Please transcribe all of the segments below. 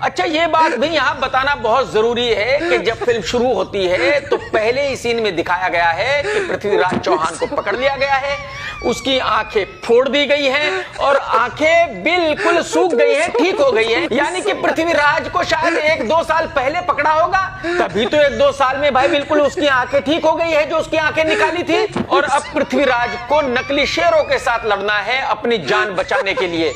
अच्छा, ये बात भी यहाँ बताना बहुत जरूरी है कि जब फिल्म शुरू होती है तो पहले ही सीन में दिखाया गया है कि पृथ्वीराज चौहान को पकड़ लिया गया है, उसकी आंखें फोड़ दी गई हैं और आंखें बिल्कुल सूख गई हैं, ठीक हो गई हैं। यानी कि पृथ्वीराज को शायद 1-2 साल पहले पकड़ा होगा, तभी तो 1-2 साल में भाई बिल्कुल उसकी आंखें ठीक हो गई है जो उसकी आंखें निकाली थी। और अब पृथ्वीराज को नकली शेरों के साथ लड़ना है अपनी जान बचाने के लिए।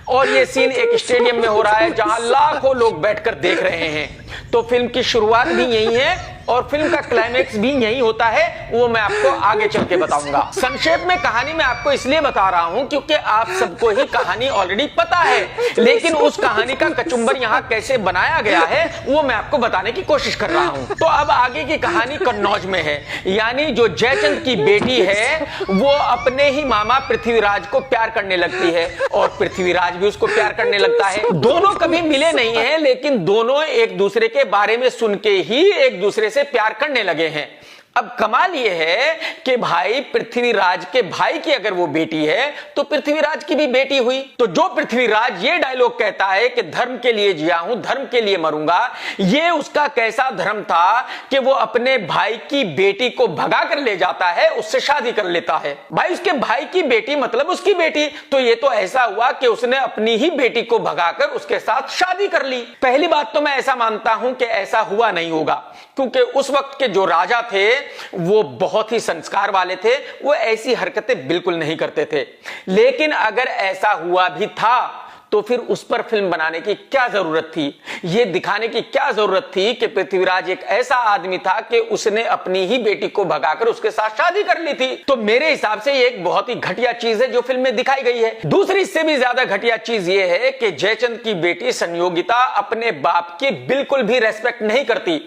और ये सीन एक स्टेडियम में हो रहा है जहां लाखों लोग बैठकर देख रहे हैं। तो फिल्म की शुरुआत भी यही है और फिल्म का क्लाइमेक्स भी यही होता है, वो मैं आपको आगे चल के बताऊंगा। संक्षेप में कहानी मैं आपको इसलिए बता रहा हूं क्योंकि आप सबको ही कहानी ऑलरेडी पता है, लेकिन उस कहानी का कचुंबर यहां कैसे बनाया गया है वो मैं आपको बताने की कोशिश कर रहा हूं। तो अब आगे की कहानी कन्नौज में है। यानी जो जयचंद की बेटी है वो अपने ही मामा पृथ्वीराज को प्यार करने लगती है और पृथ्वीराज भी उसको प्यार करने लगता है। दोनों कभी मिले नहीं है, लेकिन दोनों एक दूसरे के बारे में सुन के ही एक दूसरे से प्यार करने लगे हैं। अब कमाल यह है कि भाई पृथ्वीराज के भाई की अगर वो बेटी है तो पृथ्वीराज की भी बेटी हुई। तो जो पृथ्वीराज ये डायलॉग कहता है कि धर्म के लिए जिया हूं, धर्म के लिए मरूंगा, ये उसका कैसा धर्म था कि वो अपने भाई की बेटी को भगा कर ले जाता है, उससे शादी कर लेता है। भाई उसके भाई की बेटी मतलब उसकी बेटी, तो ये तो ऐसा हुआ कि उसने अपनी ही बेटी को भगाकर उसके साथ शादी कर ली। पहली बात तो मैं ऐसा मानता हूं कि ऐसा हुआ नहीं होगा, क्योंकि उस वक्त के जो राजा थे वो बहुत ही संस्कार वाले थे, वो ऐसी हरकतें बिल्कुल नहीं करते थे। लेकिन अगर ऐसा हुआ भी था तो फिर उस पर फिल्म बनाने की क्या जरूरत थी, ये दिखाने की क्या जरूरत थी कि पृथ्वीराज एक ऐसा आदमी था कि उसने अपनी ही बेटी को भगाकर उसके साथ शादी कर ली थी। तो मेरे हिसाब से ये एक बहुत ही घटिया चीज है जो फिल्म में दिखाई गई है। दूसरी इससे भी ज्यादा घटिया चीज ये है कि जयचंद की बेटी संयोगिता अपने बाप की बिल्कुल भी रेस्पेक्ट नहीं करती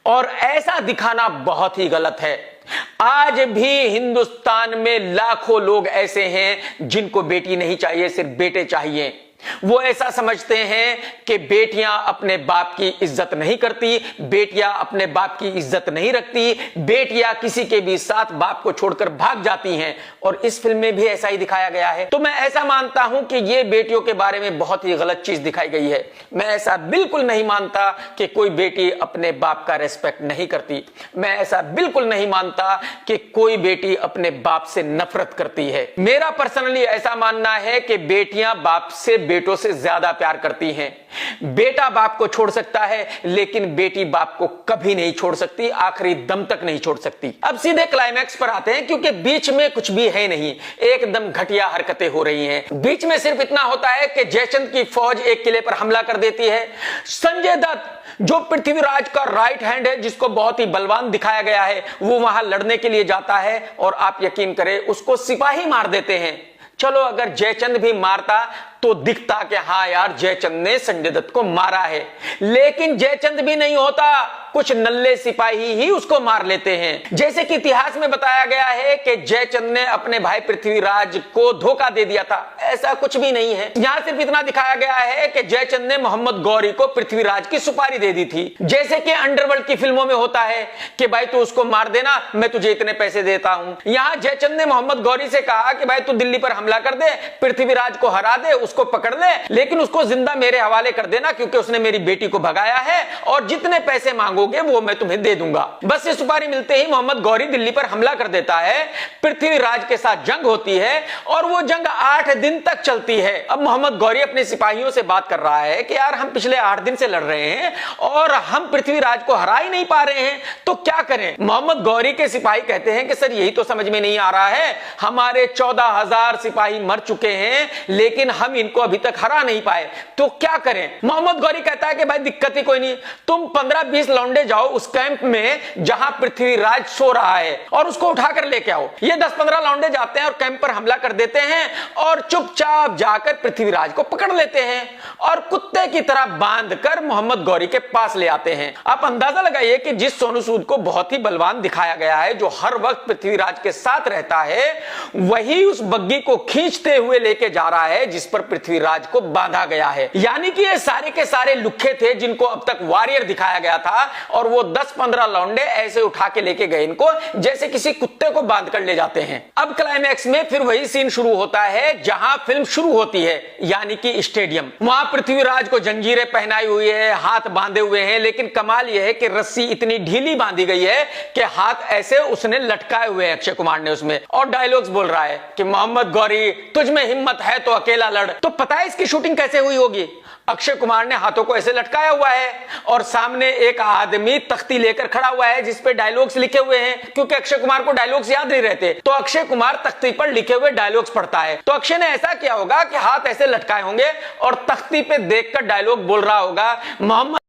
और ऐसा दिखाना बहुत ही गलत है। आज भी हिंदुस्तान में लाखों लोग ऐसे हैं जिनको बेटी नहीं चाहिए, सिर्फ बेटे चाहिए। वो ऐसा समझते हैं कि बेटियां अपने बाप की इज्जत नहीं करती, बेटियां अपने बाप की इज्जत नहीं रखती, बेटियां किसी के भी साथ बाप को छोड़कर भाग जाती हैं और इस फिल्म में भी ऐसा ही दिखाया गया है। तो मैं ऐसा मानता हूं कि ये बेटियों के बारे में बहुत ही गलत चीज दिखाई गई है। मैं ऐसा बिल्कुल नहीं मानता कि कोई बेटी अपने बाप का रेस्पेक्ट नहीं करती। मैं ऐसा बिल्कुल नहीं मानता कि कोई बेटी अपने बाप से नफरत करती है। मेरा पर्सनली ऐसा मानना है कि बेटियां बाप से बेटों से ज्यादा प्यार करती हैं। बेटा बाप को छोड़ सकता है लेकिन बेटी बाप को कभी नहीं छोड़ सकती, आखिरी दम तक नहीं छोड़ सकती। अब सीधे क्लाइमैक्स पर आते हैं क्योंकि बीच में कुछ भी है नहीं, एकदम घटिया हरकतें हो रही हैं। बीच में सिर्फ इतना होता है कि जयचंद की फौज एक किले पर हमला कर देती है। संजय दत्त जो पृथ्वीराज का राइट हैंड है, जिसको बहुत ही बलवान दिखाया गया है, वो वहां लड़ने के लिए जाता है और आप यकीन करें उसको सिपाही मार देते हैं। चलो अगर जयचंद भी मारता तो दिखता कि हाँ यार जयचंद ने संजय दत्त को मारा है, लेकिन जयचंद भी नहीं होता, कुछ नल्ले सिपाही ही उसको मार लेते हैं। जैसे कि इतिहास में बताया गया है कि जयचंद ने अपने भाई पृथ्वीराज को धोखा दे दिया था, ऐसा कुछ भी नहीं है। यहां सिर्फ इतना दिखाया गया है कि जयचंद ने मोहम्मद गौरी को पृथ्वीराज की सुपारी दे दी थी, जैसे कि अंडरवर्ल्ड की फिल्मों में होता है कि भाई तू उसको मार देना, मैं तुझे इतने पैसे देता हूं। यहां जयचंद ने मोहम्मद गौरी से कहा कि भाई तू दिल्ली पर हमला कर दे, पृथ्वीराज को हरा दे, उसको पकड़ ले, लेकिन उसको जिंदा मेरे हवाले कर देना क्योंकि उसने मेरी बेटी को भगाया है और जितने पैसे मांगोगे वो मैं तुम्हें दे दूंगा। बस ये सुपारी मिलते ही मोहम्मद गौरी दिल्ली पर हमला कर देता है, पृथ्वीराज के साथ जंग होती है और वो जंग 8 दिन तक चलती है। अब मोहम्मद गौरी अपने सिपाहियों से बात कर रहा है कि यार हम पिछले 8 दिन से लड़ रहे हैं और हम पृथ्वीराज को हरा ही नहीं पा रहे हैं, तो क्या करें। मोहम्मद गौरी के सिपाही कहते हैं कि सर यही तो समझ में नहीं आ रहा है, हमारे 14,000 सिपाही मर चुके हैं लेकिन हम इनको अभी तक हरा नहीं पाए, तो क्या करें। मोहम्मद गौरी कहता है कि भाई दिक्कत ही कोई नहीं, तुम 15-20 लौंडे जाओ उस कैंप में जहां पृथ्वीराज सो रहा है और उसको उठाकर लेके आओ। ये 10-15 लौंडे जाते हैं और कैंप पर हमला कर देते हैं और चुपचाप जाकर पृथ्वीराज को पकड़ लेते हैं और कुत्ते की तरह बांधकर मोहम्मद गौरी के पास ले आते हैं। आप अंदाजा लगाइए कि जिस सोनू सूद को बहुत ही बलवान दिखाया गया है, जो हर वक्त पृथ्वीराज के साथ रहता है, वही उस बग्गी को खींचते हुए लेके जा रहा है जिस पर पृथ्वीराज को बांधा गया है। यानी कि ये सारे के सारे लुखे थे जिनको अब तक वॉरियर दिखाया गया था, और वो 10-15 लौंडे ऐसे उठा के लेके गए इनको, जैसे किसी कुत्ते को बांध कर ले जाते हैं। अब क्लाइमैक्स में फिर वही सीन शुरू होता है जहां फिल्म शुरू होती है, यानी कि स्टेडियम। वहां पृथ्वीराज को जंजीरें पहनाई हुई है, हाथ बांधे हुए हैं, लेकिन कमाल यह है कि रस्सी इतनी ढीली बांधी गई है कि हाथ ऐसे उसने लटकाए हुए हैं अक्षय कुमार ने उसमें, और डायलॉग्स बोल रहा है कि मोहम्मद गौरी तुझ में हिम्मत है तो अकेला लड़। तो पता है इसकी शूटिंग कैसे हुई होगी? अक्षय कुमार ने हाथों को ऐसे लटकाया हुआ है और सामने एक आदमी तख्ती लेकर खड़ा हुआ है जिसपे डायलॉग्स लिखे हुए हैं, क्योंकि अक्षय कुमार को डायलॉग्स याद नहीं रहते, तो अक्षय कुमार तख्ती पर लिखे हुए डायलॉग्स पढ़ता है। तो अक्षय ने ऐसा किया होगा कि हाथ ऐसे लटकाए होंगे और तख्ती पे देखकर डायलॉग बोल रहा होगा, मोहम्मद